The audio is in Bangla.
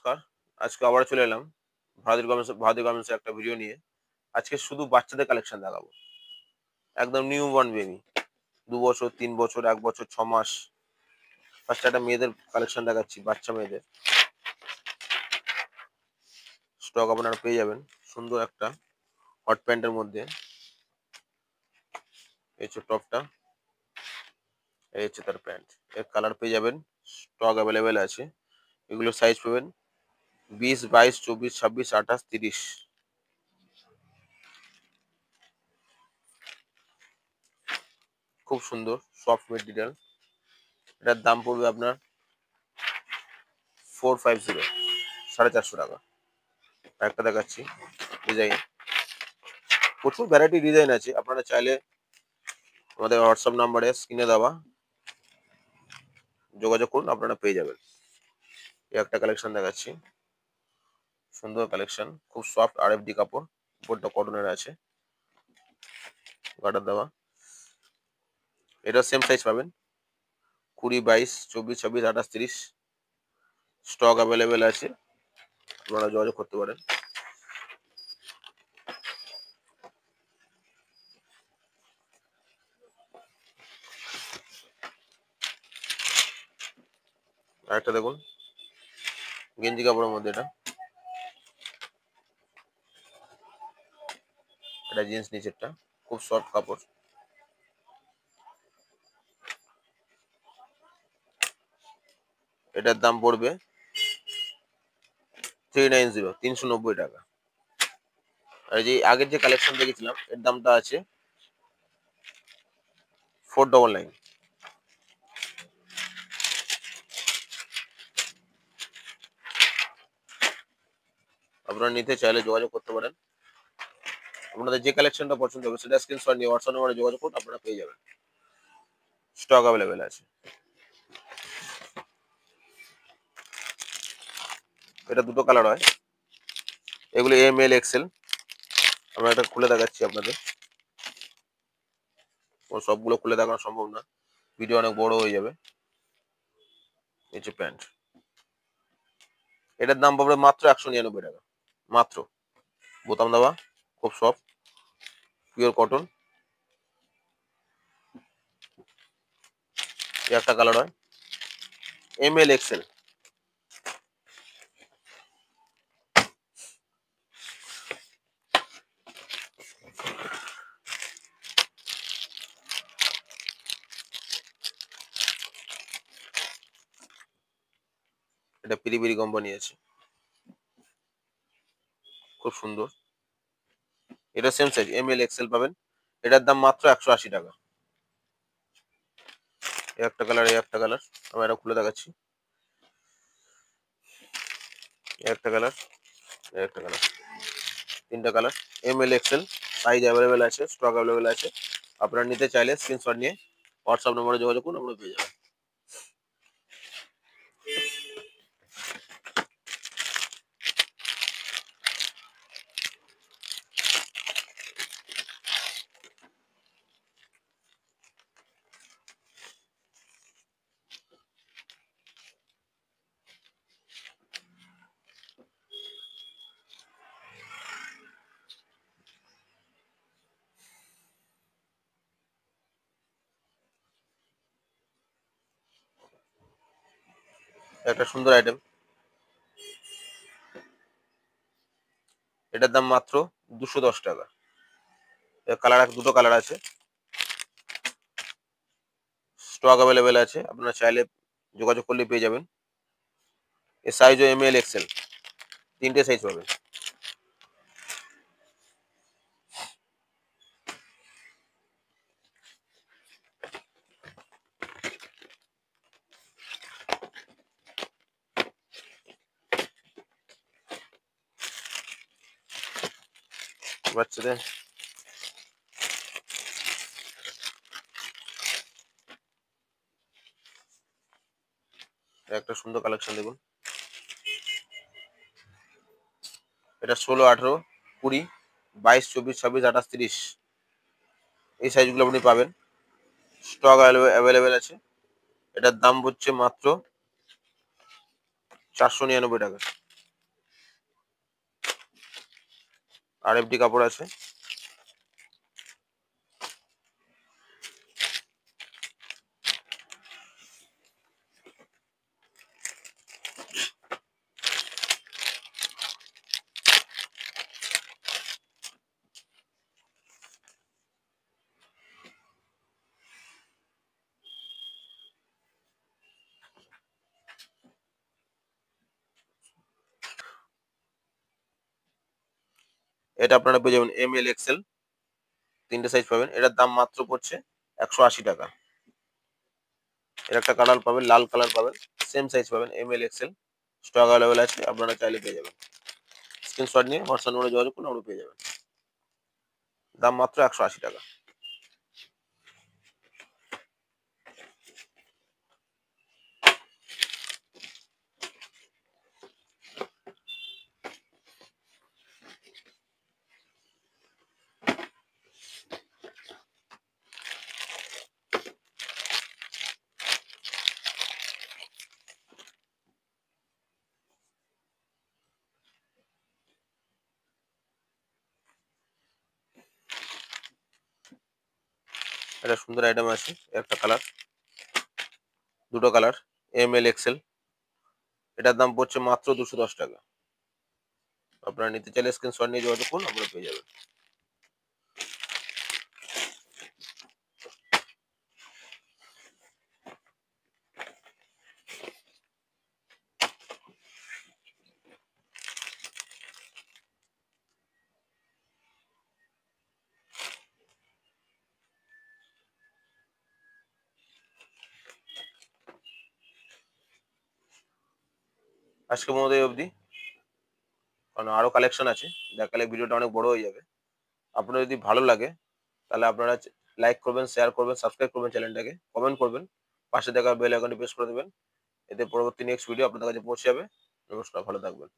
নমস্কার। আজকে আবার চলে এলাম ভারতীয় গার্মেন্টসের একটা ভিডিও নিয়ে। আজকে শুধু বাচ্চাদের কালেকশন দেখাবো। একদম নিউ বর্ন বেবি। ২ বছর, ৩ বছর, ১ বছর, ৬ মাস। ফার্স্টে একটা মেয়েদের কালেকশন দেখাচ্ছি, বাচ্চা মেয়েদের। স্টক আপনারা পেয়ে যাবেন। সুন্দর একটা হট প্যান্টের মধ্যে। এই হচ্ছে টপটা, এই হচ্ছে তার প্যান্ট। এর কালার পেয়ে যাবেন, স্টক অ্যাভেলেবেল আছে। এগুলো সাইজ পাবেন ২০, ২২, ২৪, ২৬, ২৮, ৩০। খুব সুন্দর সফট মেটেরিয়াল। এটার দাম পড়বে আপনার 450, 450 টাকা। একটা দেখাচ্ছি ডিজাইন, প্রচুর ভ্যারাইটি ডিজাইন আছে। আপনারা চাইলে আমাদের হোয়াটসঅ্যাপ নাম্বারে স্ক্রিনে দেওয়া যোগাযোগ করুন, আপনারা পেয়ে যাবেন। এই একটা কালেকশন দেখাচ্ছি, সুন্দর কালেকশন, খুব সফট RFD কাপড়, উপরটা কটনের আছে, গার্ডার দেওয়া। এটা সেম সাইজ পাবেন 20, 22, 24, 26, 28, 30। স্টক অ্যাভেলেবেল আছে, আপনারা যোগাযোগ করতে পারেন। আরেকটা দেখুন, গেঞ্জি কাপড়ের মধ্যে এটা জিন্স নিচেরটা, খুব সফট কাপড়। এটার দাম পড়বে 390, 390 টাকা। আর যে আগের যে কালেকশন দেখেছিলাম এর দামটা আছে 499। আপনারা নিতে চাইলে যোগাযোগ করতে পারেন। আপনাদের যে কালেকশনটা পছন্দ হবে সেটা স্ক্রিনশট নিয়ে হোয়াটসঅ্যাপ নাম্বারে যোগাযোগ করুন, আপনারা পেয়ে যাবেন। স্টক অ্যাভেলেবেল আছে। এটা দুটো কালার হয়, এগুলো ML XL। আমরা এটা খুলে দেখাচ্ছি আপনাদের, সবগুলো খুলে দেখানো সম্ভব না, ভিডিও অনেক বড় হয়ে যাবে। এই যে প্যান্ট, এটার দাম পড়বে মাত্র 199 টাকা, মাত্র। বোতাম দেওয়া, খুব সফট, পিওর কটন। একটা কালার হয় ML XL। এটা পিরিপিরি কোম্পানি আছে, খুব সুন্দর। এটা সেম সাইজ ML XL পাবেন। এটার দাম মাত্র 180 টাকা। এই একটা কালার, এই একটা কালার, আমি এটা খুলে দেখাচ্ছি। একটা কালার, একটা কালার, তিনটা colour. ML XL size available আছে, স্টক অ্যাভেলেবেল আছে। আপনারা নিতে চাইলে স্ক্রিনশট নিয়ে হোয়াটসঅ্যাপ নম্বরে যোগাযোগ করুন, আপনারা পেয়ে যাবেন। একটা সুন্দর আইটেম, এটার দাম মাত্র 210 টাকা। এর কালার দুটো কালার আছে, স্টক অ্যাভেলেবেল আছে, আপনারা চাইলে যোগাযোগ করলে পেয়ে যাবেন। এর সাইজও ML XL, তিনটে সাইজ পাবেন। বাচ্চাদের একটা সুন্দর কালেকশন দেখুন, এটা 16, 18, 20, 22, 24, 26, 28, 30। এই সাইজগুলো আপনি পাবেন, স্টক অ্যাভেলেবেল আছে। এটার দাম হচ্ছে মাত্র 499 টাকা। RFD কাপড় আছে। এটা আপনারা পেয়ে যাবেন ML XL, 3টে সাইজ পাবেন। এটার দাম মাত্র পড়ছে 180 টাকা। এর একটা কালার পাবেন, লাল কালার পাবেন, সেম সাইজ পাবেন, ML XL। স্টক অ্যাভেলেবেল আছে, আপনারা চাইলে পেয়ে যাবেন। স্ক্রিনশট নিয়ে হোয়াটসঅ্যাপ নম্বরে যোগাযোগ করুন, আপনি পেয়ে যাবেন। দাম মাত্র 180 টাকা। এটা সুন্দর আইটেম আছে। একটা কালার, দুটো কালার, ML XL। এটার দাম পড়ছে মাত্র 210 টাকা। আপনারা নিতে চাইলে স্ক্রিনশট নিয়ে যোগাযোগ করুন, আপনারা পেয়ে যাবেন। আজকের মতো এই অবধি, কারণ আরো কালেকশন আছে, দেখালে ভিডিওটা অনেক বড় হয়ে যাবে। আপনার যদি ভালো লাগে তাহলে আপনারা লাইক করবেন, শেয়ার করবেন, সাবস্ক্রাইব করবেন চ্যানেলটাকে, কমেন্ট করবেন, পাশে থাকা বেল আইকনটি প্রেস করে দেবেন। এতে পরবর্তী নেক্সট ভিডিও আপনাদের কাছে পৌঁছে যাবে। নমস্কার, ভালো থাকবেন।